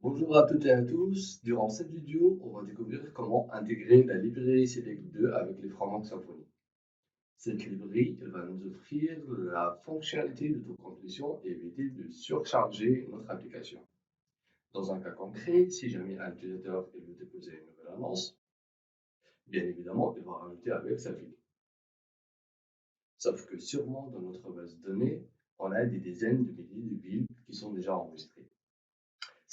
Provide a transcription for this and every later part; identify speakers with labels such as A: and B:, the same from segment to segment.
A: Bonjour à toutes et à tous. Durant cette vidéo, on va découvrir comment intégrer la librairie Select 2 avec les frameworks Symfony. Cette librairie, elle va nous offrir la fonctionnalité d'autocomplétion et éviter de surcharger notre application. Dans un cas concret, si jamais un utilisateur veut déposer une nouvelle annonce, bien évidemment, il va rajouter avec sa ville. Sauf que sûrement dans notre base de données, on a des dizaines de milliers de villes qui sont déjà enregistrées.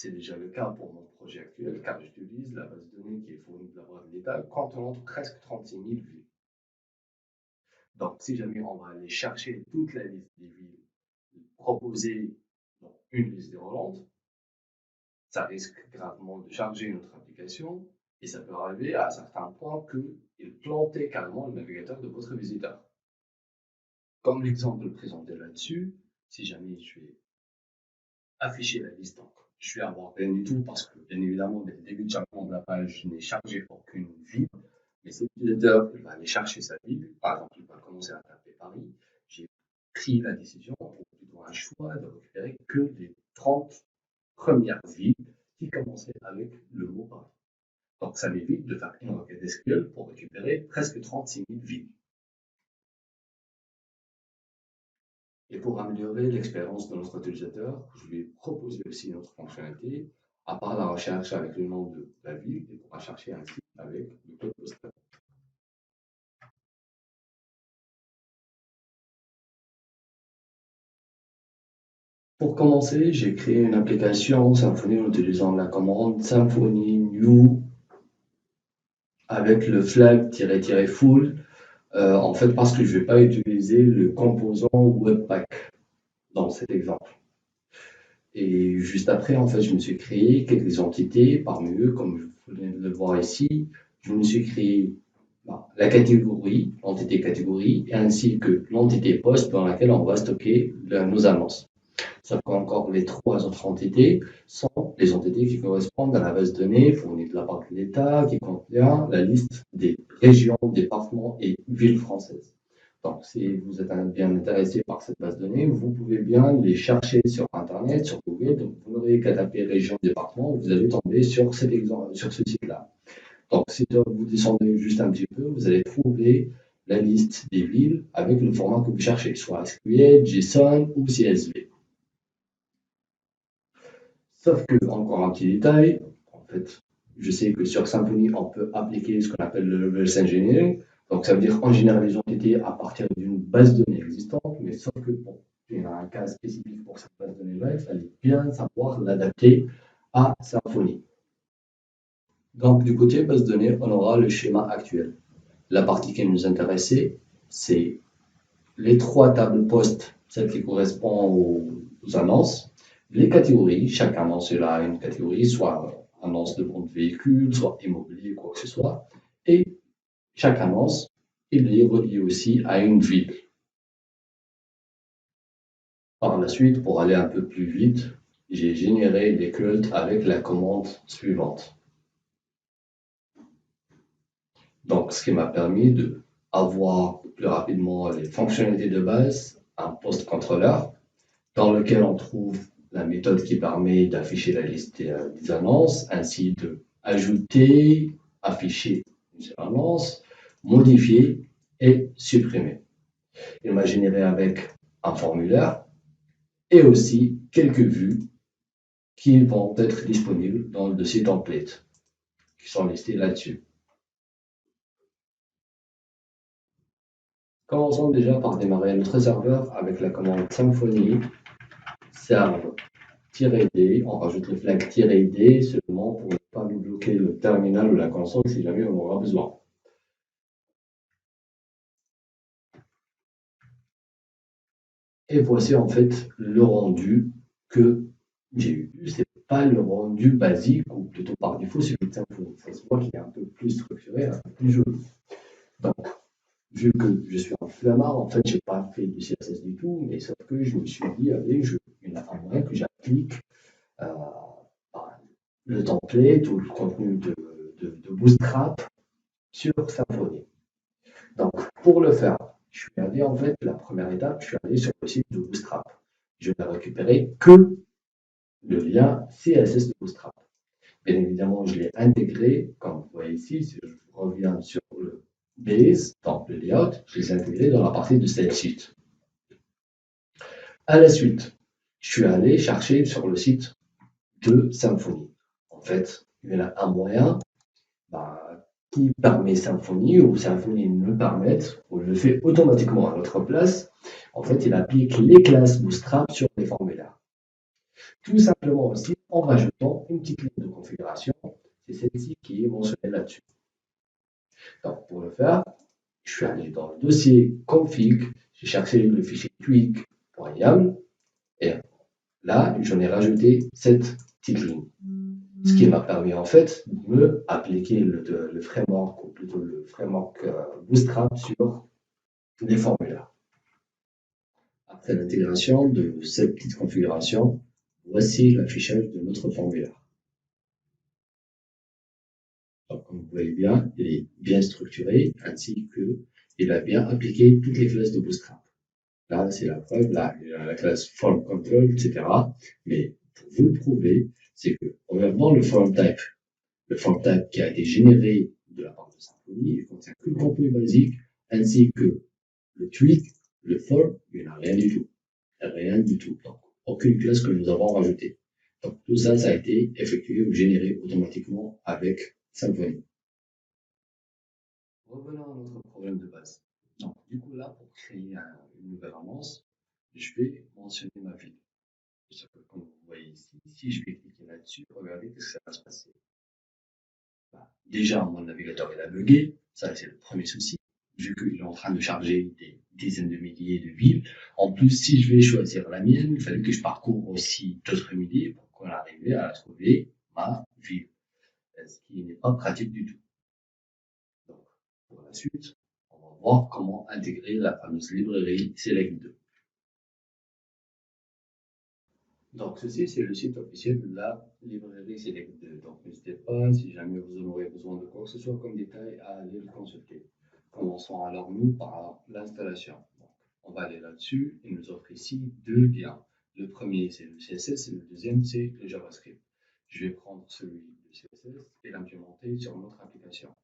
A: C'est déjà le cas pour mon projet actuel car j'utilise la base de données qui est fournie de la Brave de l'État contenant presque 36 000 villes. Donc, si jamais on va aller chercher toute la liste des villes proposées dans une liste déroulante, ça risque gravement de charger notre application et ça peut arriver à un certain point qu'il plantait carrément le navigateur de votre visiteur. Comme l'exemple présenté là-dessus, si jamais je vais afficher la liste, donc je vais avoir rien du tout parce que bien évidemment, dès le début de chargement de la page, je n'ai chargé aucune ville. Mais cet utilisateur, il va aller chercher sa ville. Par exemple, il va commencer à taper Paris. J'ai pris la décision, ou plutôt un choix, de récupérer que les 30 premières villes qui commençaient avec le mot Paris. Donc, ça m'évite de faire une requête SQL pour récupérer presque 36 000 villes. Et pour améliorer l'expérience de notre utilisateur, je lui ai proposé aussi une autre fonctionnalité. À part la recherche avec le nom de la ville, il pourra chercher un site avec le code postal. Pour commencer, j'ai créé une application Symfony en utilisant la commande Symfony new avec le flag-full, en fait parce que je ne vais pas utiliser le composant Webpack dans cet exemple. Et juste après, en fait, je me suis créé quelques entités, parmi eux, comme vous venez de le voir ici, je me suis créé la catégorie, l'entité catégorie, ainsi que l'entité post dans laquelle on va stocker nos annonces. Sauf qu'encore les trois autres entités sont les entités qui correspondent à la base de données fournie de la part de l'État, qui contient la liste des régions, départements et villes françaises. Donc, si vous êtes bien intéressé par cette base de données, vous pouvez bien les chercher sur Internet, sur Google. Donc, vous n'aurez qu'à taper région, département, vous allez tomber sur cet exemple, sur ce site-là. Donc, si vous descendez juste un petit peu, vous allez trouver la liste des villes avec le format que vous cherchez, soit SQL, JSON ou CSV. Sauf que, encore un petit détail, en fait, je sais que sur Symfony, on peut appliquer ce qu'on appelle le reverse engineering. Donc, ça veut dire en général les entités à partir d'une base de données existante, mais sauf que bon, il y a un cas spécifique pour cette base de données-là, il fallait bien savoir l'adapter à Symfony. Donc, du côté base de données, on aura le schéma actuel. La partie qui nous intéressait, c'est les trois tables post, celles qui correspondent aux annonces, les catégories, chaque annonce a une catégorie, soit annonce de vente de véhicule, soit immobilier, quoi que ce soit, et chaque annonce, il est relié aussi à une ville. Par la suite, pour aller un peu plus vite, j'ai généré les cultes avec la commande suivante. Donc, ce qui m'a permis de avoir plus rapidement les fonctionnalités de base, un post contrôleur dans lequel on trouve la méthode qui permet d'afficher la liste des annonces, ainsi de ajouter, afficher une seule annonce, modifier et supprimer. Il m'a généré avec un formulaire et aussi quelques vues qui vont être disponibles dans le dossier template, qui sont listées là-dessus. Commençons déjà par démarrer notre serveur avec la commande Symfony serve-d. On rajoute le flag "-d" seulement pour ne pas nous bloquer le terminal ou la console si jamais on aura besoin. Et voici en fait le rendu que j'ai eu. C'est pas le rendu basique, ou plutôt par défaut, celui de Symfony. Ça se voit qu'il est un peu plus structuré, un peu plus joli. Donc, vu que je suis un flemmard, en fait, j'ai pas fait du CSS du tout, mais sauf que je me suis dit, allez, il y a un moyen que j'applique euh, le template ou le contenu de Bootstrap sur Symfony. Donc, pour le faire, je suis allé en fait, la première étape, je suis allé sur le site de Bootstrap. Je n'ai récupéré que le lien CSS de Bootstrap. Bien évidemment, je l'ai intégré, comme vous voyez ici, si je reviens sur le base, dans le layout, je l'ai intégré dans la partie de Style Sheet. À la suite, je suis allé chercher sur le site de Symfony. En fait, il y en a un moyen qui permet Symfony ou Symfony me permettre, ou je le fais automatiquement à notre place. En fait, il applique les classes Bootstrap sur les formulaires. Tout simplement aussi en rajoutant une petite ligne de configuration. C'est celle-ci qui est mentionnée là-dessus. Donc, pour le faire, je suis allé dans le dossier config, j'ai cherché le fichier tweak.yaml et là, j'en ai rajouté cette petite ligne. Ce qui m'a permis en fait de me appliquer le framework, ou plutôt le framework Bootstrap sur les formulaires. Après l'intégration de cette petite configuration, voici l'affichage de notre formulaire. Donc, comme vous voyez bien, il est bien structuré ainsi qu'il a bien appliqué toutes les classes de Bootstrap. Là, c'est la preuve, là, il y a la classe form control, etc. Mais pour vous le prouver, c'est que en regardant le form type qui a été généré de la part de Symfony, il contient que le contenu basique ainsi que le tweak, le form, il n'y en a rien du tout. Rien du tout. Donc, aucune classe que nous avons rajoutée. Donc, tout ça, ça a été effectué ou généré automatiquement avec Symfony. Revenons à notre problème de base. Donc, du coup, là, pour créer une nouvelle annonce, je vais mentionner ma ville. Comme vous voyez ici, si je vais cliquer là-dessus, regardez ce que ça va se passer. Déjà, mon navigateur il a bugué, ça c'est le premier souci, vu qu'il est en train de charger des dizaines de milliers de villes. En plus, si je vais choisir la mienne, il fallait que je parcours aussi d'autres milliers pour qu'on arrive à trouver ma ville, ce qui n'est pas pratique du tout. Donc, pour la suite, on va voir comment intégrer la fameuse librairie Select 2. Donc, ceci, c'est le site officiel de la librairie Select 2. Donc, n'hésitez pas, si jamais vous en aurez besoin de quoi que ce soit comme détail, à aller le consulter. Commençons alors, nous, par l'installation. On va aller là-dessus. Il nous offre ici deux liens. Le premier, c'est le CSS et le deuxième, c'est le JavaScript. Je vais prendre celui de CSS et l'implémenter sur notre application.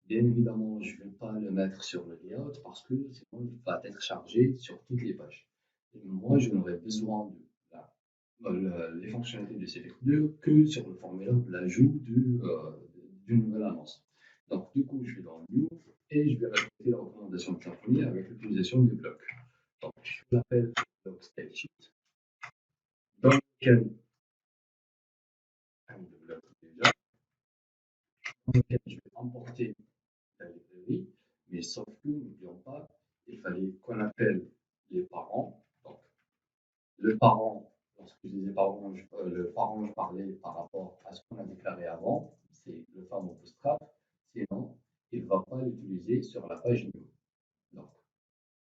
A: Bien évidemment, je ne vais pas le mettre sur le layout parce que sinon, il va être chargé sur toutes les pages. Et moi, je n'aurai besoin de les fonctionnalités de Select2 que sur le formulaire de l'ajout d'une nouvelle annonce. Donc, du coup, je vais dans New et je vais rajouter la recommandation de Symfony avec l'utilisation des blocs. Donc, je l'appelle bloc style sheet, dans lequel je vais importer la librairie, mais sauf que, n'oublions pas, il fallait qu'on appelle les parents. Donc, le parent, lorsque je disais parent, le parent, je parlais par rapport à ce qu'on a déclaré avant, c'est le fameux bootstrap, sinon, il ne va pas l'utiliser sur la page new. Donc,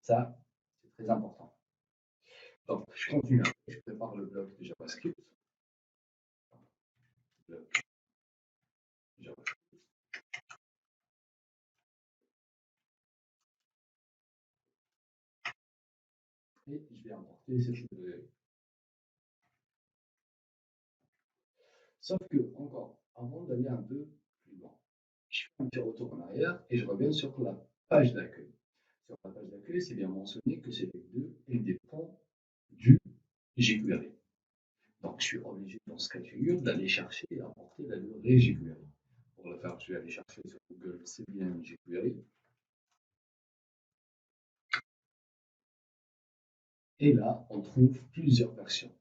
A: ça, c'est très important. Donc, je continue. Je prépare le bloc de JavaScript. Bloc JavaScript. Et je vais importer cette librairie. Sauf que, encore, avant d'aller un peu plus loin, je fais un petit retour en arrière et je reviens sur la page d'accueil. Sur la page d'accueil, c'est bien mentionné que c'est les deux et dépend du jQuery. Donc, je suis obligé dans ce cas de figure d'aller chercher et apporter la librairie jQuery. Pour le faire, je vais aller chercher sur Google c'est bien jQuery. Et là, on trouve plusieurs versions.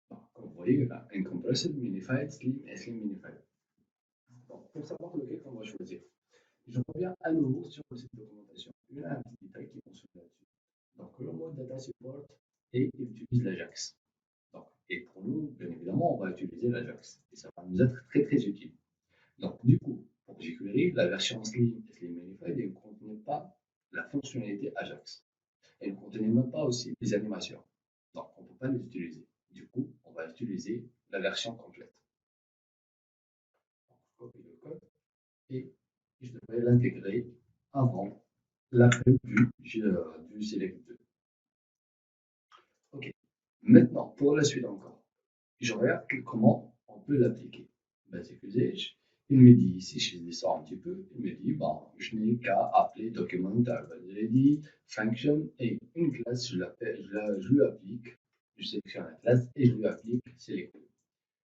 A: Donc, comme vous voyez, il y a Incompressed, Minified, Slim et Slim Minified. Donc, pour savoir lequel on va choisir, je reviens à nouveau sur le site de documentation. Il y a un petit détail qui est mentionné là-dessus. Donc, le mode Data Support et il utilise l'Ajax. Et pour nous, bien évidemment, on va utiliser l'Ajax. Et ça va nous être très très utile. Donc, du coup, pour jQuery, la version Slim et Slim Minified ne contenait pas la fonctionnalité Ajax. Elle ne contenait même pas aussi les animations. Donc, on ne peut pas les utiliser. Du coup, on va utiliser la version complète. Donc, je copie le code et je devrais l'intégrer avant l'appel du Select 2. OK. Maintenant, pour la suite encore. je regarde comment on peut l'appliquer. Basic usage. Il me dit, si je descends un petit peu, il me dit, bon, je n'ai qu'à appeler document ready function et une classe, je lui applique, je sélectionne la classe et je lui applique select.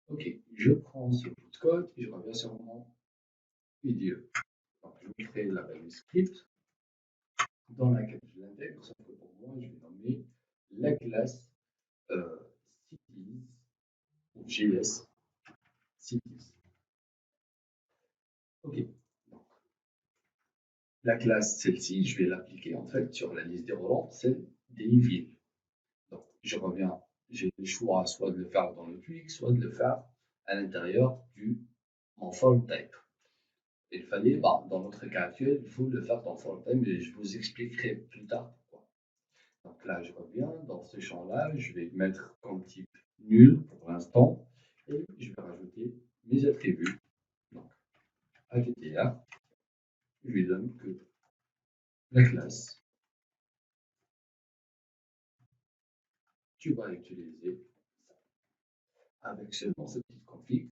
A: Ok, je prends ce bout de code et je reviens sur mon IDE. Donc, je crée la value script dans laquelle je l'intègre, sauf que pour moi, je vais nommer la classe cities ou JS cities. Ok, donc la classe, celle-ci, je vais l'appliquer en fait sur la liste des relents, celle des villes. Donc je reviens, j'ai le choix soit de le faire dans le Twig, soit de le faire à l'intérieur du mon form type. Il fallait, bah, dans notre cas actuel, il faut le faire dans form type, mais je vous expliquerai plus tard pourquoi. Donc là, je reviens dans ce champ-là, je vais mettre comme type nul pour l'instant, et je vais rajouter mes attributs. Donc, attr, je lui donne que la classe, tu vas utiliser avec seulement cette petite config.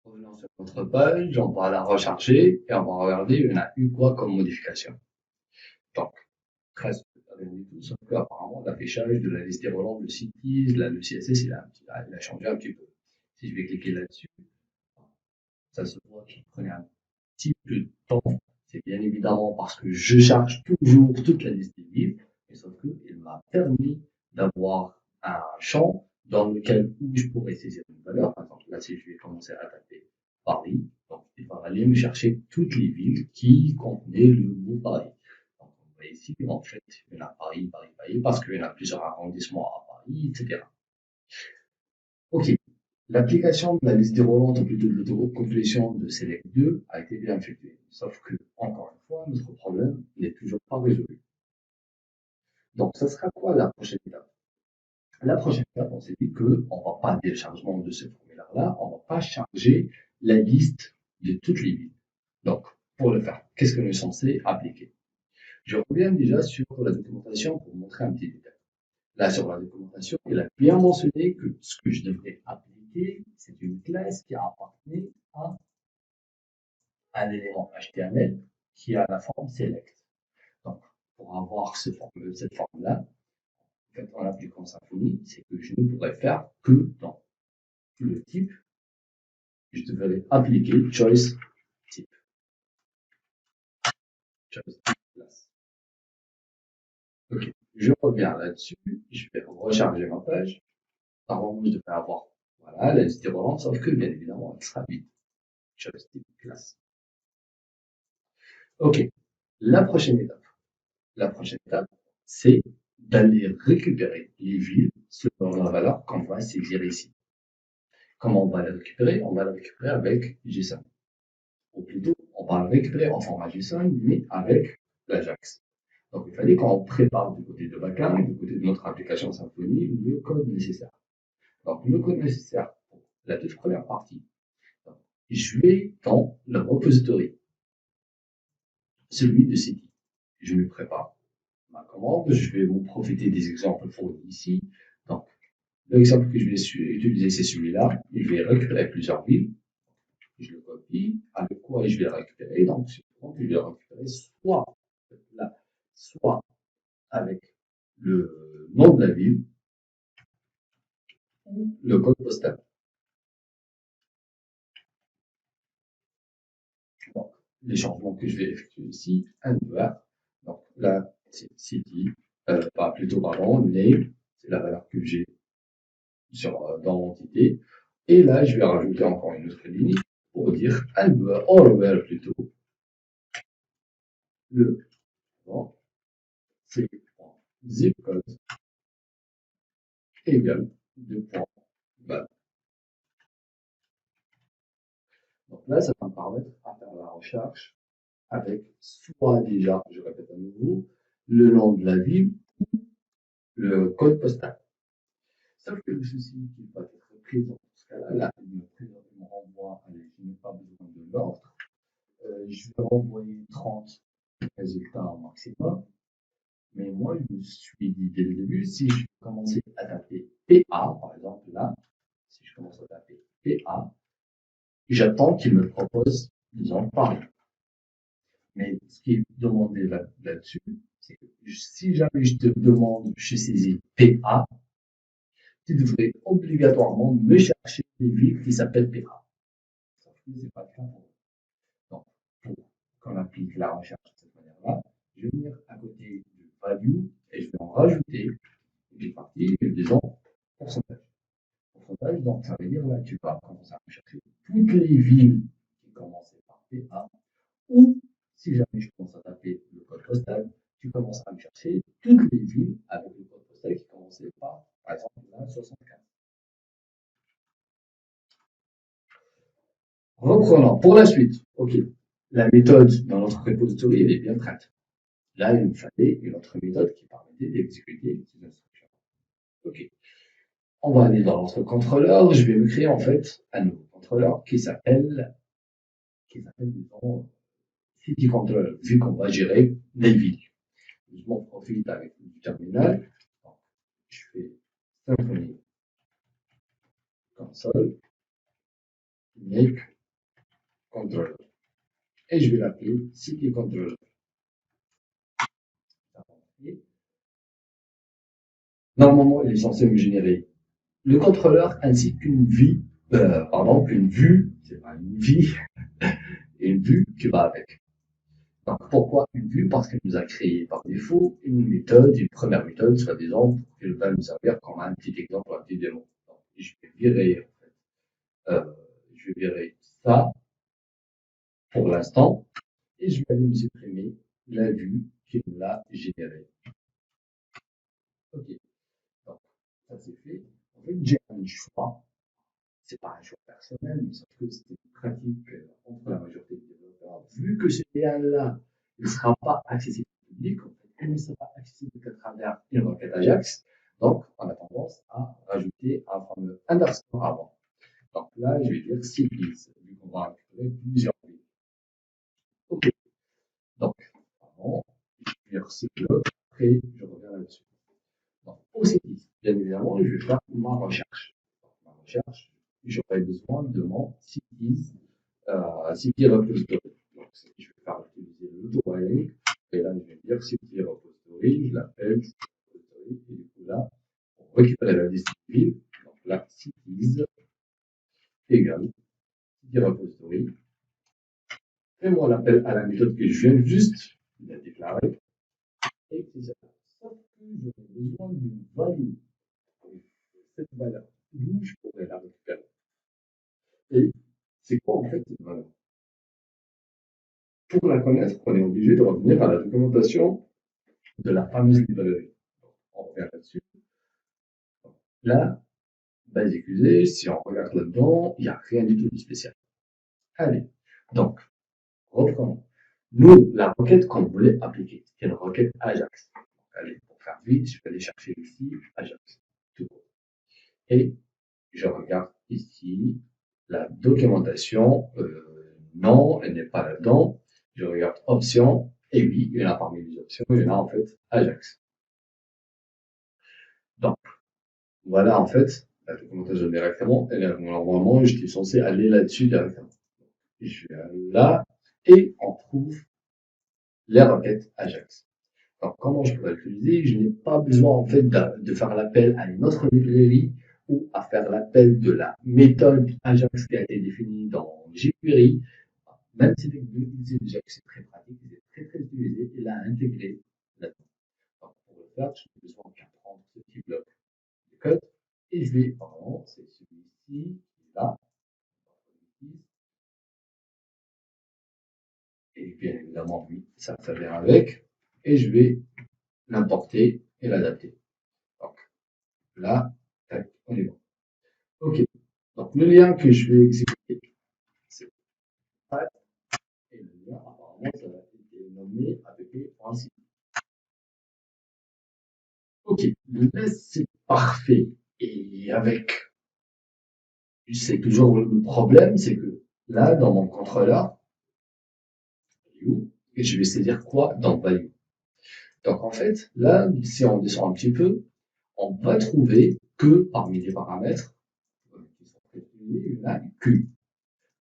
A: Revenons sur notre page, on va la recharger et on va regarder, on a eu quoi comme modification. Donc, presque rien du tout, sauf qu'apparemment, l'affichage de la liste des relents de cities, là, le CSS, il a changé un petit peu. Si je vais cliquer là-dessus, ça se voit qu'il prenait un petit peu de temps. C'est bien évidemment parce que je charge toujours toute la liste des villes, mais sauf qu'il m'a permis d'avoir un champ dans lequel où je pourrais saisir une valeur. Par exemple, là, si je vais commencer à taper Paris, donc il va aller me chercher toutes les villes qui contenaient le mot Paris. Donc, on voit ici, en fait, il y en a Paris, Paris, Paris, parce qu'il y en a plusieurs arrondissements à Paris, etc. Ok. L'application de la liste déroulante, ou plutôt de l'autocomplétion de Select 2 a été bien effectuée. Sauf que, encore une fois, notre problème n'est toujours pas résolu. Donc, ça sera quoi la prochaine étape? La prochaine étape, on s'est dit qu'on ne va pas téléchargement de ce formulaire-là, on ne va pas charger la liste de toutes les villes. Donc, pour le faire, qu'est-ce que nous sommes censés appliquer? Je reviens déjà sur la documentation pour vous montrer un petit détail. Là, sur la documentation, il a bien mentionné que ce que je devrais appliquer, c'est une classe qui appartenait à un élément HTML qui a la forme select. Donc, pour avoir cette forme-là, en fait, en appliquant Symfony, c'est que je ne pourrais faire que dans le type, je devrais appliquer choice type. Choice type class. Ok, je reviens là-dessus, je vais recharger ma page. Normalement, je devrais avoir, voilà, la liste déroulante, sauf que, bien évidemment, elle sera vide. Choice type class. Ok, la prochaine étape. La prochaine étape, c'est d'aller récupérer les villes selon la valeur qu'on va saisir ici. Comment on va les récupérer? On va les récupérer avec JSON. Ou plutôt, on va les récupérer en format JSON, mais avec l'Ajax. Donc, il fallait qu'on prépare du côté de backend, du côté de notre application Symfony, le code nécessaire. Donc, le code nécessaire pour la toute première partie, je vais dans le repository, celui de City. Je le prépare ma commande, je vais vous profiter des exemples fournis ici. Donc, l'exemple que je vais utiliser, c'est celui-là. Je vais récupérer plusieurs villes. Je le copie. Avec quoi je vais le récupérer? Donc, je vais le récupérer soit là, soit avec le nom de la ville ou le code postal. Donc, les changements que je vais effectuer ici, un doigt. Donc, là, c'est city, plutôt, pardon, name, c'est la valeur que j'ai dans l'entité. Et là, je vais rajouter encore une autre ligne pour dire or plutôt le bon, c'est zip code égale 2.val. Donc là, ça va me permettre à faire la recherche avec soit déjà, je répète à nouveau, le nom de la ville ou le code postal. Sauf que le souci qui va être présent dans ce cas-là, là, il me renvoie, allez, je n'ai pas besoin de l'ordre. Je vais renvoyer 30 résultats au maximum. Mais moi, je me suis dit dès le début, si je commençais à taper PA, par exemple, là, si je commence à taper PA, j'attends qu'il me propose, disons, pareil. Mais ce qui est demandé là-dessus, c'est que si jamais je te demande, je saisis PA, tu devrais obligatoirement me chercher des villes qui s'appellent PA. Sauf que c'est pas le cas pour nous. Donc, pour qu'on applique la recherche de cette manière-là, je vais venir à côté du value et je vais en rajouter une partie, disons, pourcentage. Pourcentage, donc ça veut dire là, tu vas commencer à chercher toutes les villes qui commencent par PA, ou si jamais je commence à taper le code postal, tu commences à me chercher toutes les villes avec le code postal qui commençait par exemple, là, 75. Reprenons pour la suite. OK. La méthode dans notre repository, elle est bien prête. Là, il me fallait une autre méthode qui permettait d'exécuter ces instructions. OK. On va aller dans notre contrôleur. Je vais me créer en fait un nouveau contrôleur qui s'appelle, disons, City Controller, vu qu'on va gérer des villes. Je m'en profite avec du terminal. Donc, je fais Symfony console make controller. Et je vais l'appeler City Controller. Normalement, il est censé me générer le contrôleur ainsi qu'une vie, qu'une vue, c'est pas une vie, et une vue qui va avec. Donc, pourquoi une vue? Parce qu'elle nous a créé par défaut une méthode, une première méthode, soi-disant, pour qu'elle va nous servir comme un petit exemple, un petit démon. Donc, je vais virer, en fait, je vais virer ça pour l'instant, et je vais aller me supprimer la vue qui nous l'a générée. Ok. Donc, ça c'est fait. En fait, j'ai un choix. C'est pas un choix personnel, mais sauf que c'est une pratique entre la majorité des développeurs. Vu que ce lien-là, il ne sera pas accessible au public, en fait, il ne sera pas accessible qu'à travers une requête Ajax. Donc, on a tendance à rajouter un fameux underscore avant. Donc là, je vais dire cities, vu qu'on va récupérer plusieurs billes. OK. Donc, avant, je vais dire ce bloc, après, je reviens là-dessus. Donc, pour cities, bien évidemment, je vais faire ma recherche. Donc, ma recherche, j'aurai besoin de mon cities, city repository. Donc, je vais faire utiliser l'auto-whiling. Et là, je vais dire city repository, je l'appelle city repository. Et du coup, là, pour récupérer la liste de villes, donc là, cities égale city repository. Et moi, l'appel à la méthode que je viens juste de déclarer, etc. Sauf que j'aurais besoin d'une value. Cette valeur, d'où je pourrais la récupérer. Et c'est quoi en fait cette valeur? Pour la connaître, on est obligé de revenir à la documentation de la fameuse librairie. On revient là-dessus. Là, basic usage, si on regarde là-dedans, il n'y a rien du tout de spécial. Allez, donc, reprenons. Nous, la requête qu'on voulait appliquer, c'est une requête Ajax. Allez, pour faire vite, je vais aller chercher ici Ajax. Tout court. Et je regarde ici la documentation. Non, elle n'est pas là-dedans. Je regarde options. Et oui, il y en a parmi les options, il y en a en fait Ajax. Donc, voilà en fait la documentation directement. Et normalement, j'étais censé aller là-dessus directement. Je vais aller là et on trouve les requêtes Ajax. Alors, comment je pourrais l'utiliser? Je n'ai pas besoin en fait de faire l'appel à une autre librairie ou à faire l'appel de la méthode Ajax qui a été définie dans jQuery. Même si vous utilisez déjà que c'est très pratique, c'est très très utilisé, il a intégré là-dedans. Donc, pour le faire, je n'ai besoin qu'à prendre ce petit bloc de code et je vais, pardon, c'est celui-ci, là, et bien évidemment, oui, ça fait bien avec, et je vais l'importer et l'adapter. Donc, là, tac, on est bon. OK. Donc, le lien que je vais exécuter, c'est ça. Et le lien, apparemment, ça va être nommé app.city. OK. Là, c'est parfait. Et avec, c'est toujours le problème, c'est que là, dans mon contrôleur, je vais saisir quoi dans value. Donc, en fait, là, si on descend un petit peu, on va trouver que parmi les paramètres, qui sont on a Q.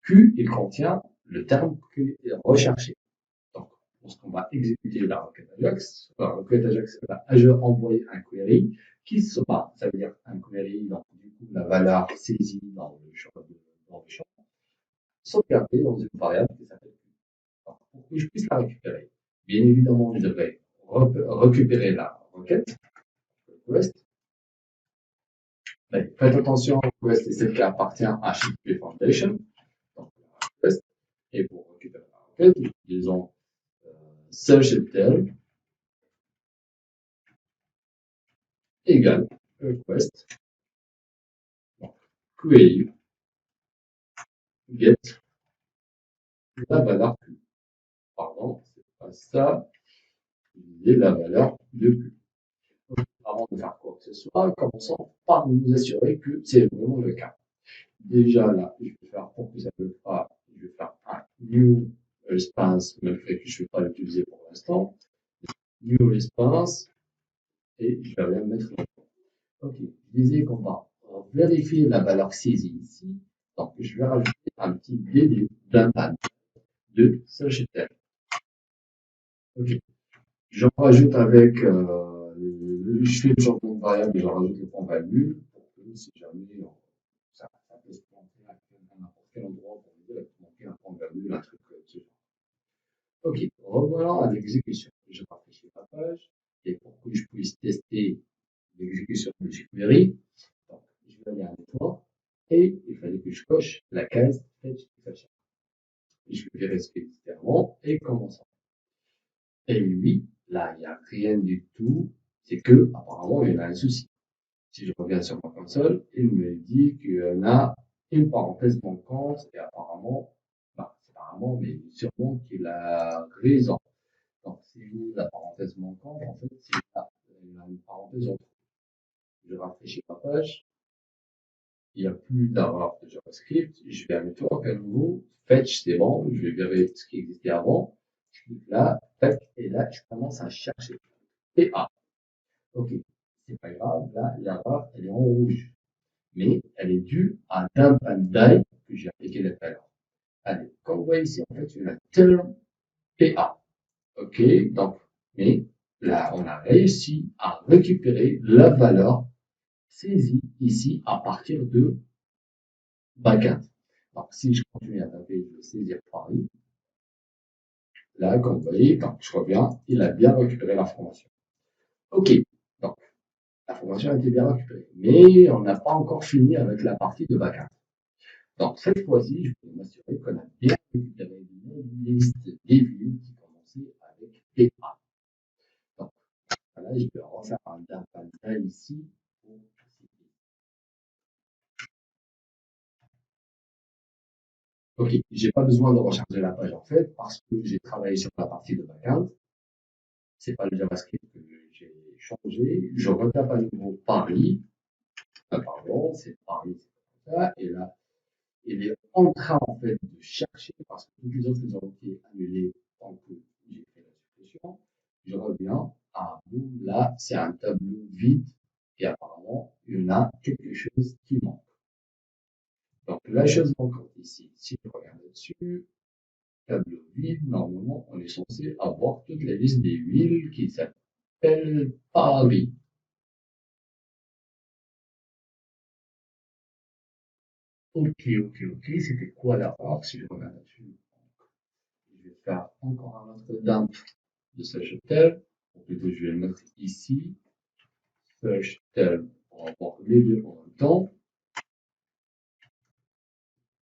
A: Q, il contient le terme qui est recherché. Donc, lorsqu'on va exécuter la requête Ajax va envoyer un query qui sera, ça veut dire un query, donc du coup, la valeur saisie dans le champ, sauvegardée dans une variable qui s'appelle Q. Donc, pour que je puisse la récupérer, bien évidemment, je devrais récupérer la requête, request. Mais faites attention, request est celle qui appartient à HTTP Foundation. Donc, request. Et pour récupérer la requête, utilisons search.tel égale request. Donc, query get la valeur Q. Pardon, c'est pas ça. Utiliser la valeur de Q. Donc, avant de faire quoi que ce soit, commençons par nous assurer que c'est vraiment le cas. Déjà là, je vais faire pour que ça ne pas, je vais faire un new response, malgré que je ne vais pas l'utiliser pour l'instant. New response, et je vais rien mettre là. Ok, je disais qu'on va vérifier la valeur saisie ici. Donc, je vais rajouter un petit DD d'un pan de search.tel. Ok, j'en rajoute avec, je fais le changement de variable et j'en rajoute le point value pour que si jamais ça peut se planter à n'importe quel endroit pour me dire qu'il manquait un point value, un truc de ce genre. Ok, revenons à l'exécution. Je rafraîchis la page et pour que je puisse tester l'exécution de jQuery, donc, je vais aller à network et il fallait que je coche la case fetch exception. Je vais vérifier extérieurement et commençons. Et lui, là, il n'y a rien du tout. C'est que, apparemment, il y en a un souci. Si je reviens sur ma console, il me dit qu'il y en a une parenthèse manquante et apparemment, bah, c'est apparemment, mais sûrement qu'il a raison. Donc, c'est où la parenthèse manquante? En fait, c'est là. Il y a une parenthèse entre. Je rafraîchis ma page. Il n'y a plus d'erreur de JavaScript. Je vais à network à nouveau. Fetch, c'est bon. Je vais vérifier ce qui existait avant. Je clique là, tac, et là, je commence à chercher. PA. Ok. C'est pas grave. Là, l'erreur, elle est en rouge. Mais elle est due à dump and die que j'ai appliqué tout à l'heure. Allez. Comme vous voyez ici, en fait, il y a term PA. Ok. Donc, mais là, on a réussi à récupérer la valeur saisie ici à partir de backend. Donc, si je continue à taper, je vais saisir Paris. Là, comme vous voyez, quand je reviens, il a bien récupéré l'information. OK. Donc, l'information a été bien récupérée. Mais on n'a pas encore fini avec la partie de backend. Donc, cette fois-ci, je vais m'assurer qu'on a bien récupéré une liste des villes qui commençaient avec PA. Donc, voilà, je vais refaire un data ici pour OK, j'ai pas besoin de recharger la page en fait parce que j'ai travaillé sur la partie de backend. C'est pas le JavaScript que j'ai changé. Je retape à nouveau Paris. Pardon, c'est Paris, c'est comme ça. Et là, il est en train en fait de chercher parce que toutes les autres ont été annulées tant que j'ai fait la suppression. Je reviens. Ah, boum, là, c'est un tableau vide et apparemment, il y en a quelque chose qui manque. Donc, la chose manquante ici, si je regarde là-dessus, tableau vide, normalement, on est censé avoir toute la liste des villes qui s'appellent Paris. Ok, c'était quoi l'erreur si je reviens là-dessus? Je vais faire encore un autre dump de search.tel, ou plutôt je vais le mettre ici, search.tel pour avoir les deux en même temps.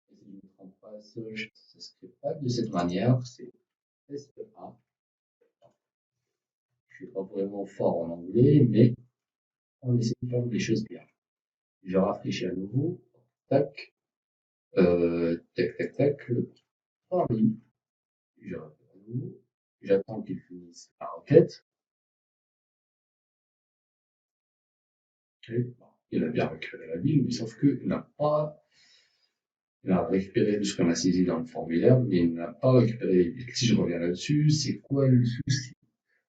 A: Et si je ne me trompe pas, search, ça ne se fait pas de cette manière, c'est SEA. Je suis pas vraiment fort en anglais, mais on essaie de faire les choses bien. Je rafraîchis à nouveau, tac, tac, Paris. Je rafraîchis à nouveau, j'attends qu'il finisse la requête. Okay. Il a bien récupéré la ville, mais sauf qu'il n'a pas, il a récupéré ce qu'on a saisi dans le formulaire, mais il n'a pas récupéré les villes. Si je reviens là-dessus, c'est quoi le souci?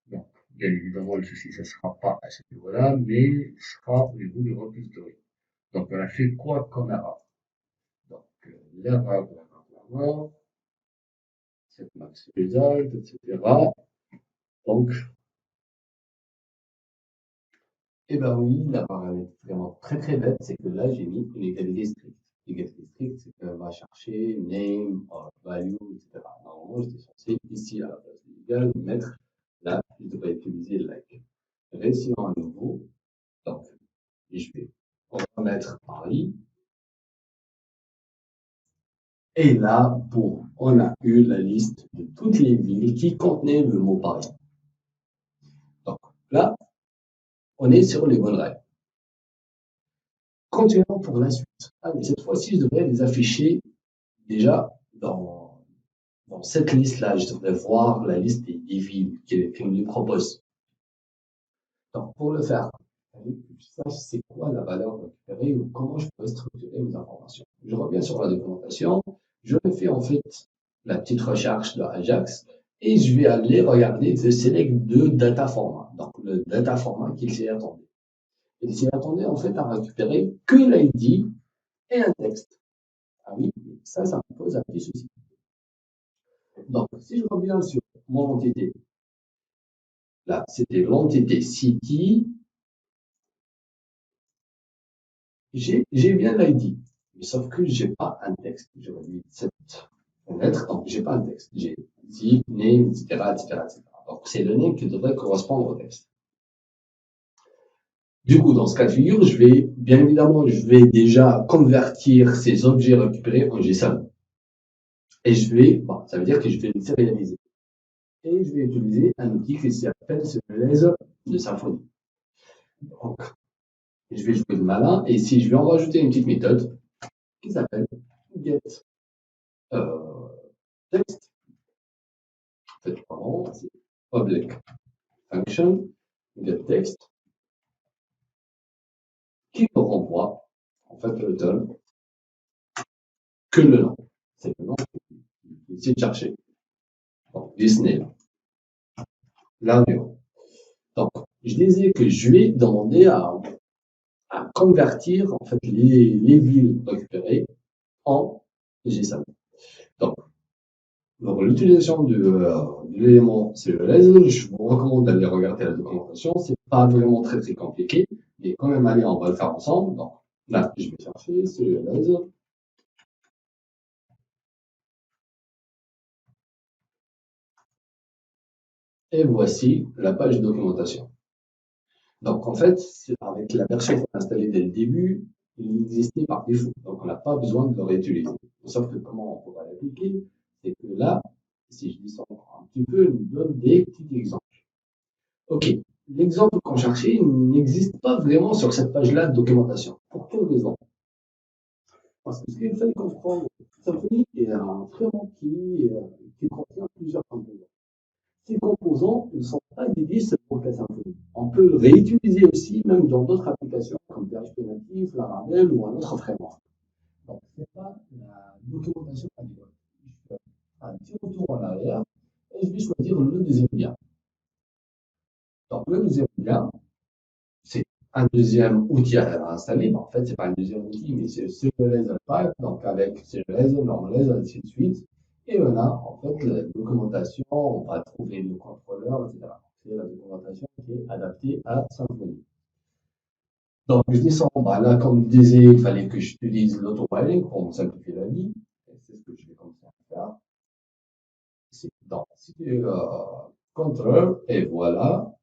A: Donc, bien évidemment, le souci, ça ne sera pas à ce niveau-là, mais ce sera au niveau du repository. Donc, on a fait quoi comme erreur? Donc, l'erreur, c'est max result, etc. Donc, eh ben oui, la paramètre vraiment très très bête, c'est que là j'ai mis une égalité stricte. L'égalité stricte, c'est qu'elle va chercher name, or value, etc. Normalement, j'étais censé ici à la place de l'égal mettre là, je devrais utiliser like. Réessayons à nouveau. Donc, on va mettre Paris. Et là, bon, on a eu la liste de toutes les villes qui contenaient le mot Paris. Donc là, on est sur les bonnes règles. Continuons pour la suite. Allez, cette fois-ci, je devrais les afficher déjà dans cette liste-là. Je devrais voir la liste des villes qu'elle me propose. Donc, pour le faire, il fallait que je sache c'est quoi la valeur récupérée ou comment je peux structurer mes informations. Je reviens sur la documentation. Je fais en fait la petite recherche de Ajax et je vais aller regarder le select de data format. Donc, le data format qu'il s'y attendait. Il s'y attendait en fait à récupérer que l'ID et un texte. Ah oui, ça me pose un petit souci. Donc, si je reviens sur mon entité, là, c'était l'entité city. J'ai bien l'ID, mais sauf que j'ai pas un texte. Je réduis cette fenêtre, donc j'ai pas un texte. J'ai zip, name, etc., etc., etc. Donc c'est le name qui devrait correspondre au texte. Du coup, dans ce cas de figure, bien évidemment, je vais déjà convertir ces objets récupérés en JSON. Et ça veut dire que je vais les sérialiser. Et je vais utiliser un outil qui s'appelle Serialize de Symfony. Donc, je vais jouer le malin, et si je vais en rajouter une petite méthode qui s'appelle get text, en fait, pardon, c'est object function get text qui me renvoie, en fait, le donne que le nom. C'est le nom qu'il essaie de chercher. Donc, Disney, l'avion. Donc, je disais que je vais demander à convertir, en fait, les villes récupérées en JSON. Donc, pour l'utilisation de l'élément CES, je vous recommande d'aller regarder la documentation. C'est pas vraiment très très compliqué, mais quand même, allez, on va le faire ensemble. Donc, là, je vais chercher CES. Et voici la page de documentation. Donc, en fait, avec la version qu'on a installée dès le début, il existait par défaut. Donc, on n'a pas besoin de le réutiliser. Sauf que comment on pourra l'appliquer, c'est que là, si je descends encore un petit peu, il nous donne des petits exemples. OK. L'exemple qu'on cherchait n'existe pas vraiment sur cette page-là de documentation. Pour quelle raison? Parce que ce qu'il fallait comprendre, Symfony est un framework qui contient plusieurs composants. Ces composants ne sont pas dédiés seulement pour la Symfony. On peut le réutiliser aussi même dans d'autres applications comme PHP Native, Laravel ou un autre framework. Donc, ce n'est pas la documentation adéquate. Je fais un petit retour en arrière et je vais choisir le deuxième lien. Donc, le deuxième lien, c'est un deuxième outil à installer. Mais en fait, ce n'est pas un deuxième outil, mais c'est Serializer Pipe, donc avec Serializer, Normalizer, ainsi de suite. Et on a en fait la documentation, on va trouver le contrôleur, etc. C'est la documentation qui est adaptée à Symfony. Donc, je descends, là, comme je disais, il fallait que j'utilise l'auto-filing pour me simplifier la vie. C'est ce que je vais commencer à faire. Donc, contrôle, et voilà,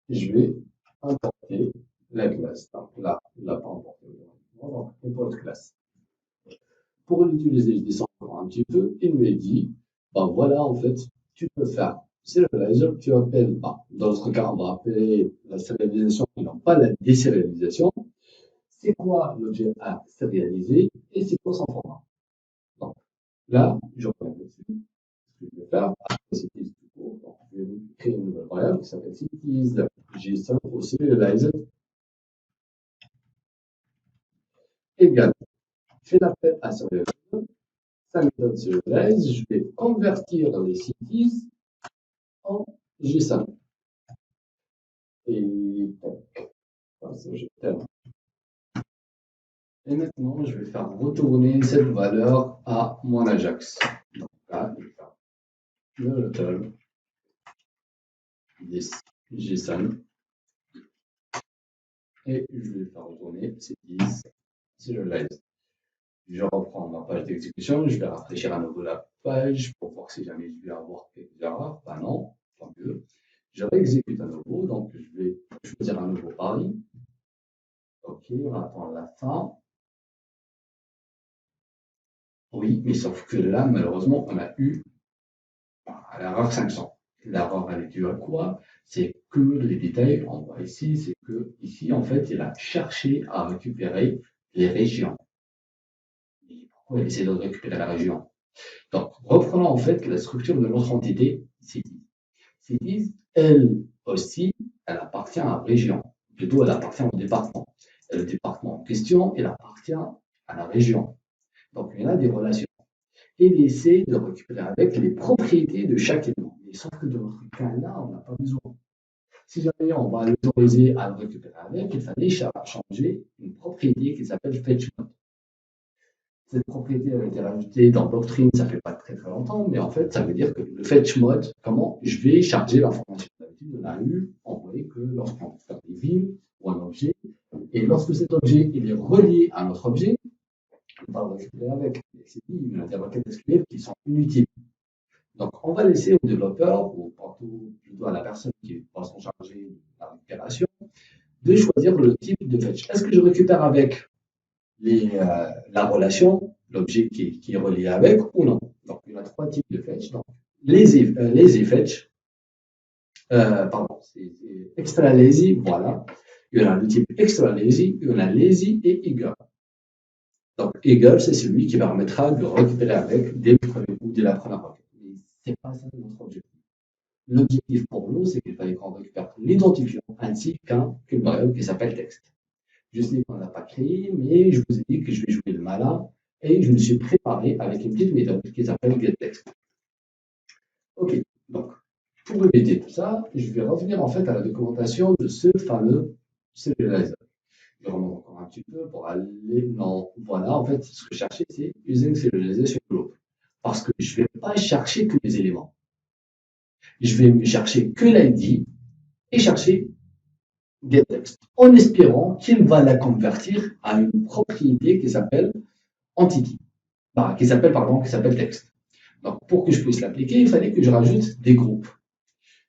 A: je vais importer la classe. Donc là, il ne l'a pas importé. Donc, import classe. Pour l'utiliser, je descends encore un petit peu. Il me dit, voilà, en fait, tu peux faire serializer, tu appelles, dans notre cas, on va appeler la sérialisation et non pas la désérialisation. C'est quoi l'objet à sérialiser et c'est quoi son format. Donc là, je reviens dessus. Ce que je vais faire, après cities du coup, donc, je vais créer une nouvelle variable qui s'appelle cities JSON au serializer égale. Je fais l'appel à serializer. Ça méthode serialize, je vais convertir les cities en JSON. Et tac, ça je termine. Et maintenant, je vais faire retourner cette valeur à mon Ajax. Donc là, je vais faire le return this JSON et je vais faire retourner this serialized. Je reprends ma page d'exécution, je vais rafraîchir à nouveau la page pour voir si jamais je vais avoir quelques erreurs. Ben non, tant mieux. Je réexécute à nouveau, donc je vais choisir à nouveau Paris. Ok, on attend la fin. Oui, mais sauf que là, malheureusement, on a eu l'erreur 500. L'erreur, elle est due à quoi? C'est que les détails, on voit ici, c'est que ici, en fait, il a cherché à récupérer les régions. Et pourquoi il essaie de récupérer la région? Donc, reprenons en fait la structure de notre entité Cities. Cities, elle aussi, elle appartient à la région. Plutôt, elle appartient au département. Et le département en question, il appartient à la région. Donc, il y a des relations. Et il essaie de récupérer avec les propriétés de chaque élément. Mais sauf que dans notre cas-là, on n'a pas besoin. Si jamais on va l'autoriser à le récupérer avec, il fallait changer une propriété qui s'appelle fetchMode. Cette propriété a été rajoutée dans Doctrine, ça fait pas très très longtemps, mais en fait, ça veut dire que le fetchMode, comment je vais charger l'information. D'habitude, on a eu, on voyait que lorsqu'on veut faire des villes ou un objet, et lorsque cet objet il est relié à notre objet, on va le récupérer avec. C'est dit, il y a des requêtes SQL qui sont inutiles. Donc, on va laisser au développeur, ou plutôt à la personne qui va s'en charger de la récupération, de choisir le type de fetch. Est-ce que je récupère avec la relation, l'objet qui est relié avec, ou non? Donc, il y a trois types de fetch. Donc, lazy fetch, pardon, c'est extra lazy, voilà. Il y en a le type extra lazy, il y en a lazy et eager. Donc, eager, c'est celui qui permettra de récupérer avec dès le premier coup, dès la première requête. Mais c'est pas ça notre objectif. L'objectif pour nous, c'est qu'il fallait qu'on récupère l'identifiant ainsi qu'une variable qui s'appelle texte. Je sais qu'on n'a pas créé, mais je vous ai dit que je vais jouer le malin et je me suis préparé avec une petite méthode qui s'appelle getText. Ok, donc pour éviter tout ça, je vais revenir en fait à la documentation de ce fameux serializer. Je remonte encore un petit peu pour aller dans. Voilà, en fait, ce que je cherchais, c'est using serialization group. Parce que je ne vais pas chercher que les éléments. Je vais chercher que l'ID et chercher getText en espérant qu'il va la convertir à une propriété qui s'appelle entity, qui s'appelle texte. Donc, pour que je puisse l'appliquer, il fallait que je rajoute des groupes.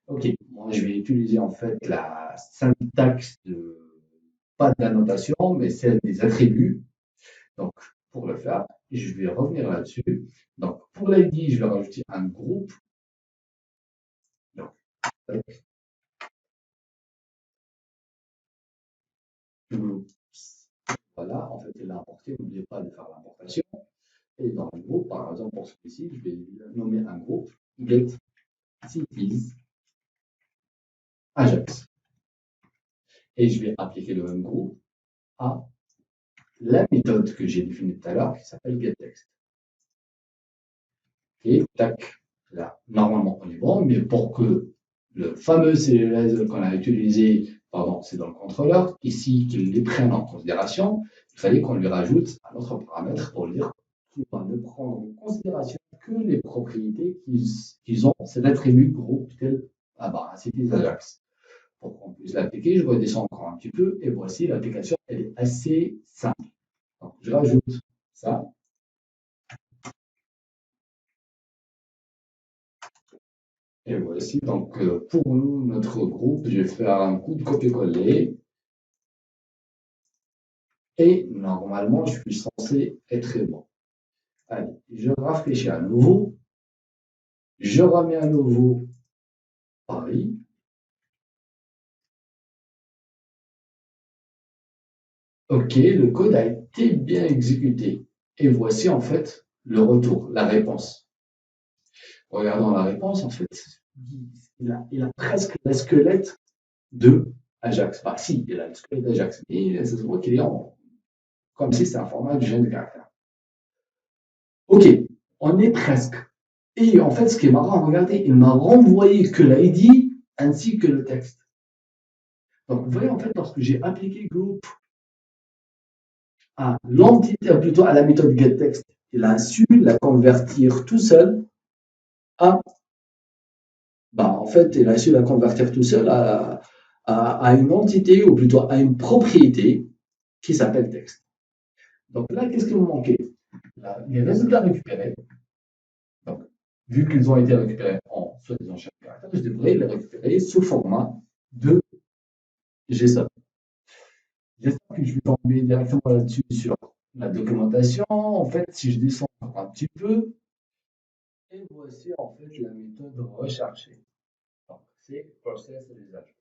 A: Ok, moi je vais utiliser en fait la syntaxe de, pas de la notation, mais celle des attributs. Donc, pour le faire, je vais revenir là-dessus. Donc, pour l'ID, je vais rajouter un groupe. Donc, voilà, en fait, il l'a importé, n'oubliez pas de faire l'importation. Et dans le groupe, par exemple, pour celui-ci, je vais nommer un groupe get cities Ajax. Et je vais appliquer le même groupe à la méthode que j'ai définie tout à l'heure qui s'appelle getText. Et tac, là, normalement on est bon, mais pour que le fameux serializer qu'on a utilisé, pardon, c'est dans le contrôleur, ici, qu'il les prenne en considération, il fallait qu'on lui rajoute un autre paramètre pour dire qu'il va ne prendre en considération que les propriétés qu'ils ont, cet attribut groupe tel Cities Ajax. Pour qu'on puisse l'appliquer, je redescends encore un petit peu et voici l'application, elle est assez simple. Donc, je rajoute ça. Et voici donc pour nous, notre groupe, je vais faire un coup de copier-coller. Et normalement, je suis censé être bon. Allez, je rafraîchis à nouveau. Je remets à nouveau Paris. Ok, le code a été bien exécuté. Et voici en fait le retour, la réponse. Regardons la réponse, en fait, il a presque le squelette de Ajax. Bah si, il a le squelette d'Ajax, mais ça se voit qu'il est comme si c'était un format du gène de caractère. Ok, on est presque. Et en fait, ce qui est marrant, regardez, il m'a renvoyé que l'ID ainsi que le texte. Donc, vous voyez, en fait, lorsque j'ai appliqué group à l'entité, plutôt à la méthode getText. Il a su la convertir tout seul à, en fait, il a su la convertir tout seul à une entité, ou plutôt à une propriété qui s'appelle texte. Donc là, qu'est-ce qui vous manquait? Les résultats récupérés, donc, vu qu'ils ont été récupérés en soi-disant chaque caractère, je devrais les récupérer sous format de JSON. J'espère que je vais tomber directement là-dessus sur la documentation. En fait, si je descends un petit peu, et voici en fait la méthode recherchée. Donc, c'est process usage.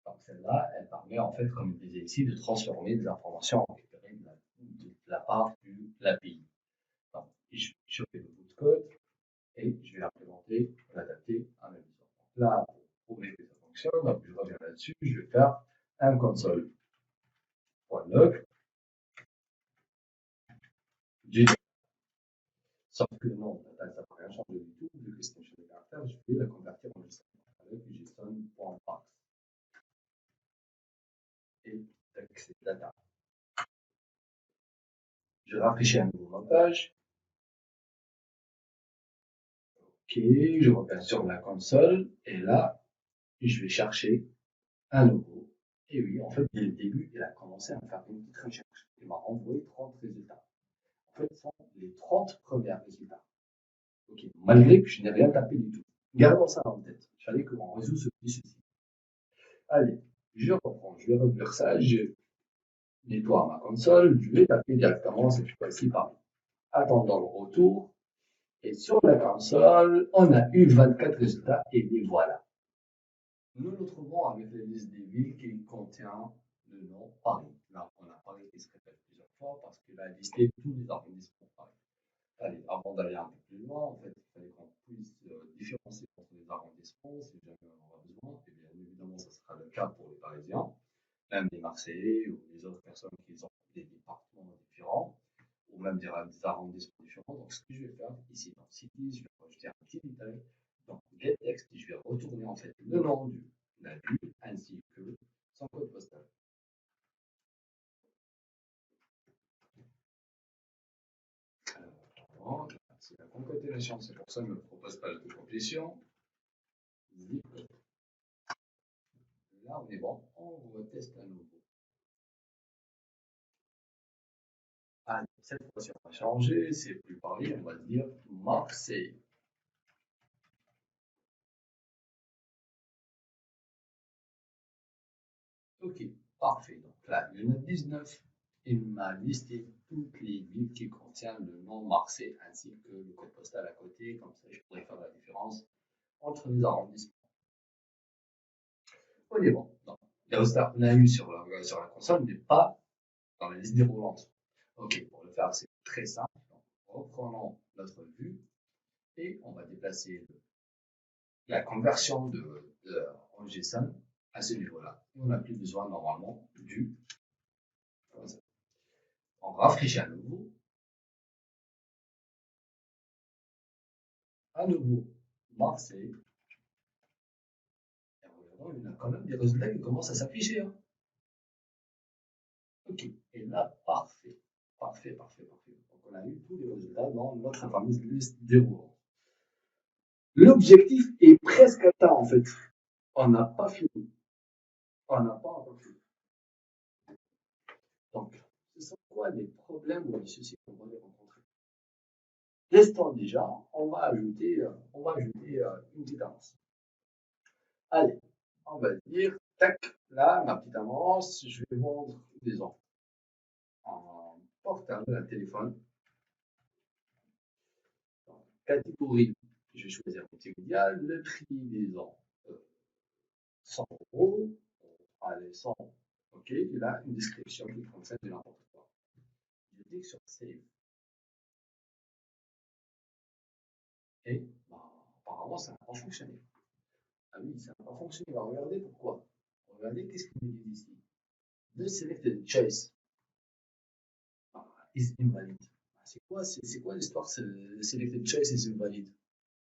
A: Donc, celle-là, elle permet en fait, comme je disais ici, de transformer des informations récupérées de la part de l'API. Donc, je fais le bout de code et je vais l'implémenter, l'adapter à mes besoins. Donc là, pour prouver que ça fonctionne, donc je reviens là-dessus, je vais faire un console.log du. Sauf que non, ça ne va rien changer du tout, vu que c'est une chaîne de caractères, je vais la convertir en JSON avec JSON.parse. Et c'est data. Je rafraîchis un nouveau montage. Ok, je reviens sur la console et là, je vais chercher un nouveau. Et oui, en fait, dès le début, il a commencé à me faire une petite recherche. Il m'a envoyé 30 résultats. En fait, ce sont les 30 premiers résultats. Ok, malgré que je n'ai rien tapé du tout. Gardons ça en tête. Il fallait qu'on résout ce petit souci. Allez, je reprends, je vais réduire ça, je nettoie ma console, je vais taper directement cette fois-ci par attendant le retour. Et sur la console, on a eu 24 résultats et les voilà. Nous nous trouvons avec la liste des villes qui contient le nom Paris. Là, on a Paris qui se répète plusieurs fois parce qu'il a listé tous les arrondissements de Paris. Allez, avant d'aller un peu plus loin, en fait, il fallait qu'on puisse différencier entre les arrondissements si jamais on en aura besoin. Et bien évidemment, ce sera le cas pour les Parisiens, même les Marseillais ou les autres personnes qui ont des départements différents ou même des arrondissements différents. Donc, ce que je vais faire ici dans Cities, je vais rajouter un petit détail. Dans getText, je vais retourner en fait le nom de la ville ainsi que son code postal. Alors, c'est la concaténation, c'est pour ça que je ne me propose pas de complétion. Là, on est bon, on reteste à nouveau. Allez, cette fois-ci, on va changer, c'est plus Paris, on va dire Marseille. Ok, parfait. Donc là, il y en a 19. Il m'a listé toutes les villes qui contiennent le nom Marseille ainsi que le code postal à côté. Comme ça, je pourrais faire la différence entre les arrondissements. On est bon. Donc, les résultats qu'on a eu sur la console, mais pas dans la liste déroulante. Ok, pour le faire, c'est très simple. Donc, reprenons notre vue et on va déplacer la conversion en JSON à ce niveau-là. On n'a plus besoin normalement du. On rafraîchit à nouveau Marseille. Et regardons, il y a quand même des résultats qui commencent à s'afficher. Hein. Ok, et là, parfait. Parfait, parfait, parfait. Donc on a eu tous les résultats dans notre fameuse liste déroulante. L'objectif est presque atteint en fait. On n'a pas fini. On n'a pas encore fini. Donc, ce sont quoi les problèmes ou les soucis qu'on va les rencontrer? Testons déjà, on va ajouter une petite avance. Allez, on va dire, tac, là, ma petite avance, je vais vendre des enfants en portable, un téléphone. Catégorie, je vais choisir multimédia, le prix des ans, 100 euros, allez, 100, ok, et là, une description qui contient de n'importe quoi. Je clique sur Save. Et apparemment, ça n'a pas fonctionné. Ah oui, ça n'a pas fonctionné. On va regarder pourquoi. Regardez qu'est-ce qu'il nous dit ici. The selected choice is invalid. C'est quoi l'histoire selected choice is invalid?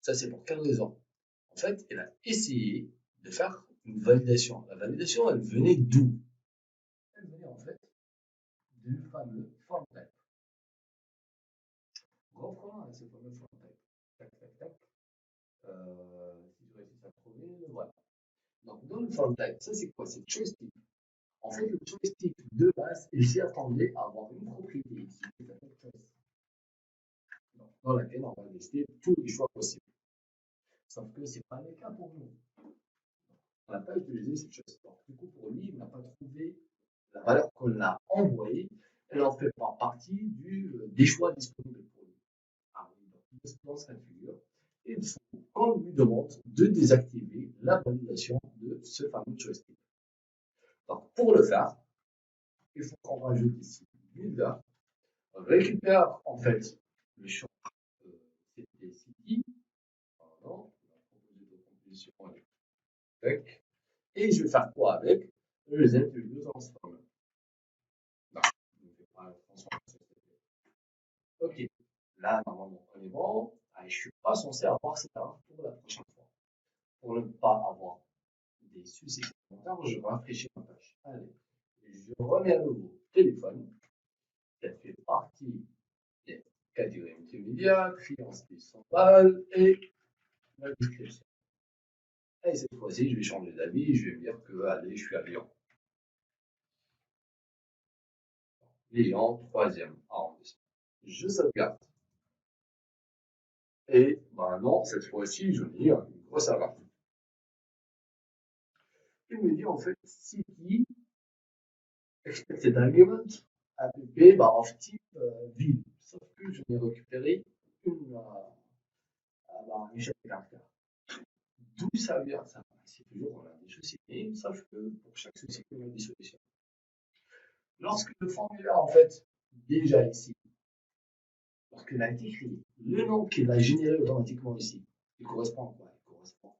A: Ça, c'est pour quelle raison? En fait, elle a essayé de faire une validation. La validation, elle venait d'où? Elle venait en fait du fameux form type. Reprenons ce fameux form type. Tac, tac, tac. Si je réussis à trouver, voilà. Donc, dans le form type, ça c'est quoi? C'est choice type. En fait, le choice type de base, il s'y attendait à avoir une propriété ici qui s'appelle choice. Dans laquelle on va lister tous les choix possibles. Sauf que ce n'est pas le cas pour nous. On n'a pas utilisé cette chose. Donc, du coup, pour lui, il n'a pas trouvé la valeur qu'on a envoyée. Elle n'en fait pas partie des choix disponibles pour lui. Ah oui, donc, dans ce cas de figure, il faut qu'on lui demande de désactiver la validation de ce fameux choice type. Donc, pour le faire, il faut qu'on rajoute ici builder, récupère en fait le champ city, pardon, la proposition de composition et je vais faire quoi avec le z de transformer. Non, je ne fais pas la transformation. Ok, là normalement on est bon. Je ne suis pas censé avoir cette erreur pour la prochaine fois. Pour ne pas avoir des soucis supplémentaires, je rafraîchis ma page. Allez, je remets à nouveau téléphone. Ça fait partie des catégories multimédia, clients 100 balles et la description. Et cette fois-ci, je vais changer d'avis. Je vais me dire que, allez, je suis à Lyon. Lyon, 3e arrondissement. Je sauvegarde. Et ben non, cette fois-ci, je dis une grosse erreur. Il me dit en fait city expected argument app of type ville. Sauf que je n'ai récupéré une chaîne de caractères. D'où ça vient ça? C'est toujours on a des sociétés, sauf que pour chaque société, on a des solutions. Lorsque le formulaire, en fait, déjà ici, lorsqu'il a été créé, le nom qu'il a généré automatiquement ici, il correspond à quoi? Il correspond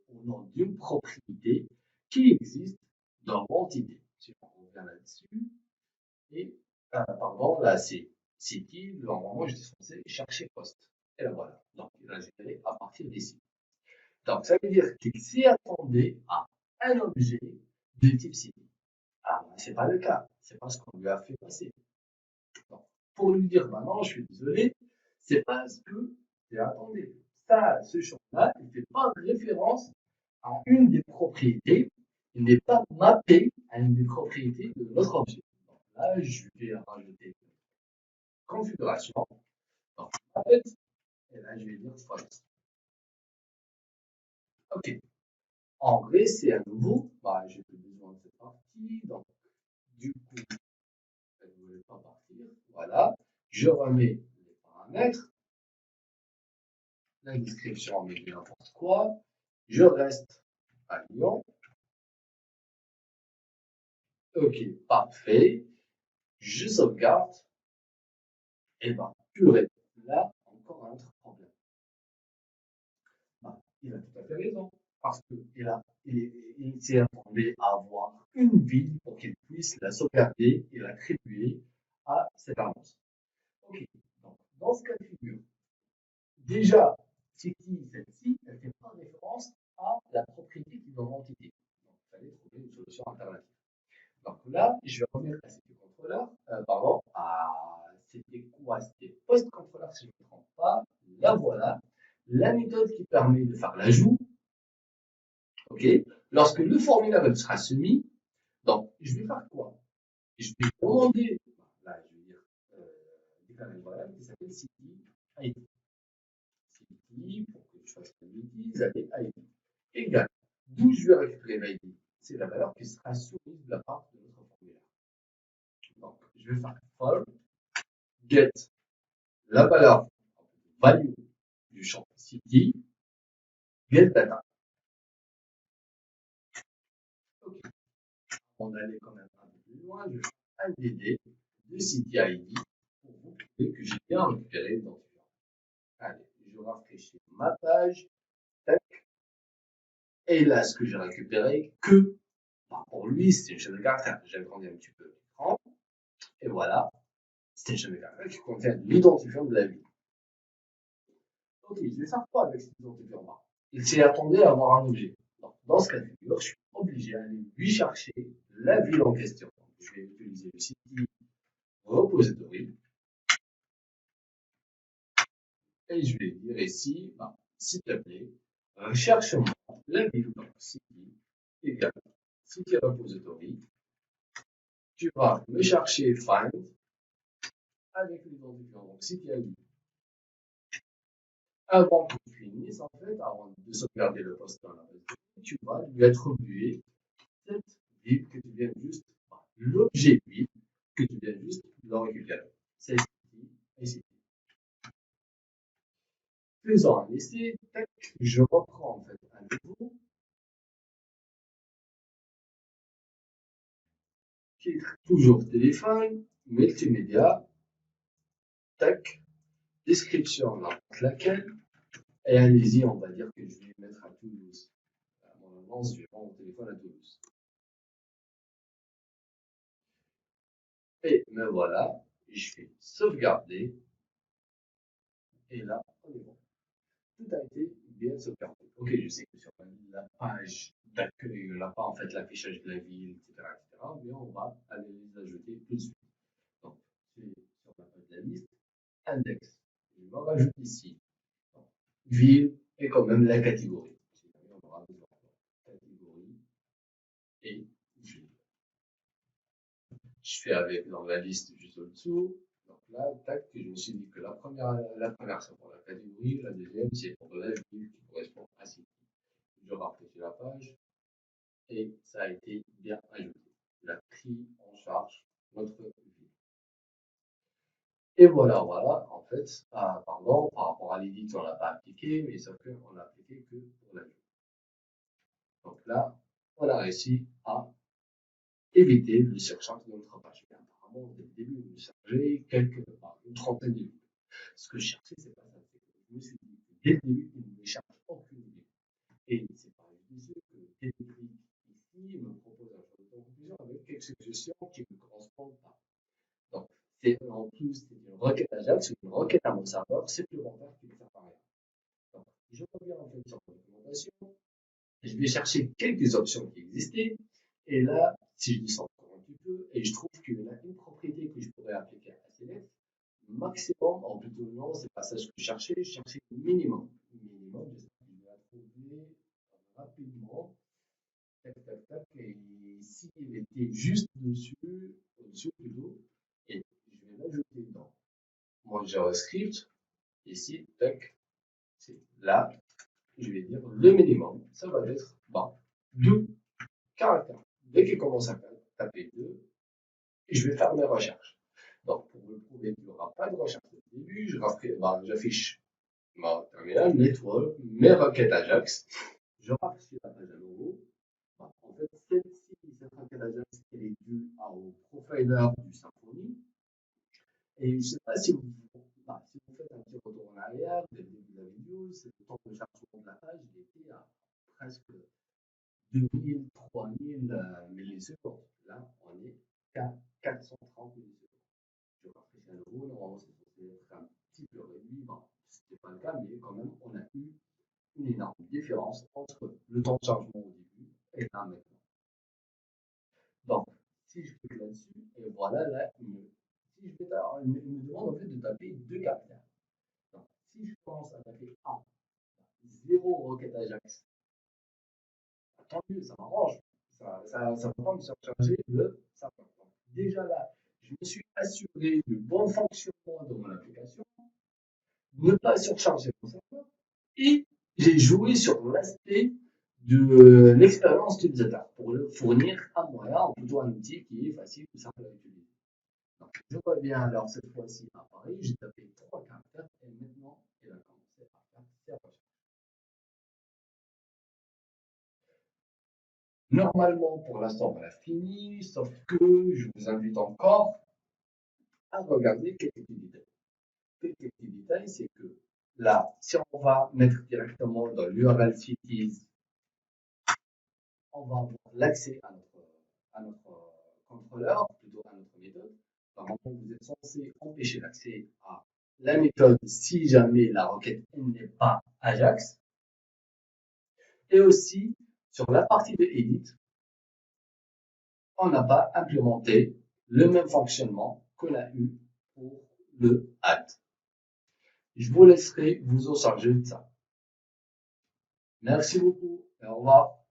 A: au nom d'une propriété qui existe dans l'entité. Si on revient là-dessus, et pardon, là c'est city, normalement j'étais censé chercher poste. Et là voilà. Donc il a généré à partir d'ici. Donc ça veut dire qu'il s'y attendait à un objet de type city. Ah, ce n'est pas le cas. C'est pas ce qu'on lui a fait passer. Donc, pour lui dire, bah non, je suis désolé, c'est parce que, attendez, ça, ce champ-là, il ne fait pas référence à une des propriétés, il n'est pas mappé à une des propriétés de notre objet. Donc là, je vais rajouter configuration. Donc, en fait, et là, je vais dire false. OK. En vrai, c'est à nouveau, bah, j'ai plus besoin de cette partie. Donc, du coup, elle ne voulait pas partir. Voilà. Je remets les paramètres. La description, on met n'importe quoi. Je reste à Lyon. OK, parfait. Je sauvegarde. Et ben, purée. Là, encore un autre problème. Ben, il a tout à fait raison. Parce qu'il s'est attendu à avoir une ville pour qu'il puisse la sauvegarder et l'attribuer à cette annonce. OK. Donc, dans ce cas de figure, déjà, c'est qui celle-ci? Elle ne fait pas référence à la propriété qui est dans l'entité. Donc, il fallait trouver une solution alternative. Donc là, je vais revenir à c'était contrôleur, pardon, c'était quoi? C'était post-contrôleur si je ne me trompe pas. Là voilà, la méthode qui permet de faire l'ajout. Ok. Lorsque le formulaire sera soumis, donc je vais faire quoi? Je vais demander, là je vais dire, déclarer une variable qui s'appelle city ID. City, pour que je fasse une bêtise, avec ID. Égal. D'où je vais récupérer l'ID? C'est la valeur qui sera soumise de la part de notre formulaire. Donc, je vais faire for get la valeur value du champ city, get data. Ok. On allait quand même un peu plus loin. Je fais un DD de city ID pour vous prouver que j'ai bien récupéré l'identifiant. Allez, je rafraîchis ma page. Tac. Et là, ce que j'ai récupéré, que pour lui, c'était une chaîne de caractères. J'ai agrandi un petit peu l'écran. Et voilà, c'était une chaîne de caractères qui contient l'identifiant de la ville. Ok, je vais faire quoi avec cet identifiant-là? Il s'est attendu à avoir un objet. Donc, dans ce cas de figure, je suis obligé d'aller lui chercher la ville en question. Donc, je vais utiliser le city repository et je vais dire ici, s'il te plaît, recherche-moi la ville, donc city égale city repository. Tu vas me chercher find avec l'identifiant, donc city ID. Avant que tu finisses, en fait, avant de sauvegarder le poste dans la base de données, tu vas lui attribuer cette ville que tu viens juste, l'objet ville que tu viens juste de récupérer. C'est ici et ici. Faisons un essai, tac, je reprends en fait à nouveau. Titre, toujours téléphone, multimédia, tac, description, n'importe laquelle, et allez-y, on va dire que je vais mettre à Toulouse. À mon annonce, je vais prendre mon téléphone à Toulouse. Et me voilà, je vais sauvegarder, et là, on est bon. Tout a été bien sauvegardé. Ok, je sais que sur la page d'accueil, on n'a pas en fait l'affichage de la ville, etc., mais on va aller les ajouter tout de suite. Donc, c'est sur la page de la liste, index. Je me rajoute ici. Donc, ville et quand même la catégorie. Si jamais on aura besoin de catégorie et ville. Je fais avec dans la liste juste au-dessous. Donc là, tac, je me suis dit que la première c'est pour la catégorie, la deuxième c'est pour la ville qui correspond à city. Je rafraîchis la page et ça a été bien ajouté. Il a pris en charge notre ville. Et voilà, en fait, pardon, par rapport à l'édit, on l'a pas appliqué, mais sauf qu'on l'a appliqué que pour la ville. Donc là, on a réussi à éviter le surcharge de notre page. Mais apparemment, dès le début, on chargeait une trentaine de lignes. Ce que je cherchais, c'est pas ça. Je me suis dit que dès le début, il ne me charge aucune ligne. Et c'est pas sûr que Télétrick ici me propose un choix de conclusion avec quelques suggestions qui ne correspondent pas. Donc, en plus, c'est une requête Ajax ou une requête à mon serveur supplémentaire qui ne sert à rien. Donc, je reviens en fait sur la recommandation. Je vais chercher quelques options qui existaient. Et là, si je descends encore un petit peu, et je trouve qu'il y a une propriété que je pourrais appliquer à CLF, maximum, en plutôt non, c'est pas ça ce que je cherchais minimum. Minimum, je vais la trouver rapidement. Tac, tac, tac. Et ici, il était juste dessus, au-dessus plutôt, et je vais l'ajouter dans mon JavaScript. Ici, tac, c'est là, je vais dire le minimum, ça va être 2 caractères. Dès qu'il commence à taper 2, je vais faire mes recherches. Donc, pour me prouver qu'il n'y aura pas de recherche au début, j'affiche ma terminal, network, mes requêtes Ajax. Je rafraîchis la page à nouveau. En fait, celle-ci, cette requête Ajax, elle est due au profiler du Symfony. Et je ne sais pas si si vous faites un petit retour en arrière, dès le début de la vidéo, c'est le temps de chargement de la page, il était à presque 2000, 3000 millisecondes. Là, on est à 430 millisecondes. Je rafraîchis à nouveau, normalement, c'est censé être un petit peu réduit. Ce n'était pas le cas, mais quand même, on a eu une énorme différence entre le temps de chargement au début et là maintenant. Donc, si je clique là-dessus, et voilà, là, si je il me demande en fait de taper 2 caractères. Donc, si je commence à taper A, 0 requête Ajax, tant mieux, ça m'arrange. Ça va pas me surcharger le serveur. Déjà là, je me suis assuré du bon fonctionnement de mon application, ne pas surcharger mon serveur, et j'ai joué sur l'aspect de l'expérience utilisateur pour le fournir un moyen, ou plutôt un outil qui est facile ou simple à utiliser. Donc, je reviens alors cette fois-ci à Paris, j'ai tapé 3 caractères et maintenant il a commencé à faire ses recherches. Normalement, pour l'instant, on a fini, sauf que je vous invite encore à regarder quelques petits détails. Quelques petits détails, c'est que là, si on va mettre directement dans l'URL cities, on va avoir l'accès à notre contrôleur, plutôt à notre méthode. Normalement, vous êtes censé empêcher l'accès à la méthode si jamais la requête n'est pas Ajax. Et aussi, sur la partie de edit, on n'a pas implémenté le même fonctionnement que la U pour le add. Je vous laisserai vous en charger de ça. Merci beaucoup et au revoir.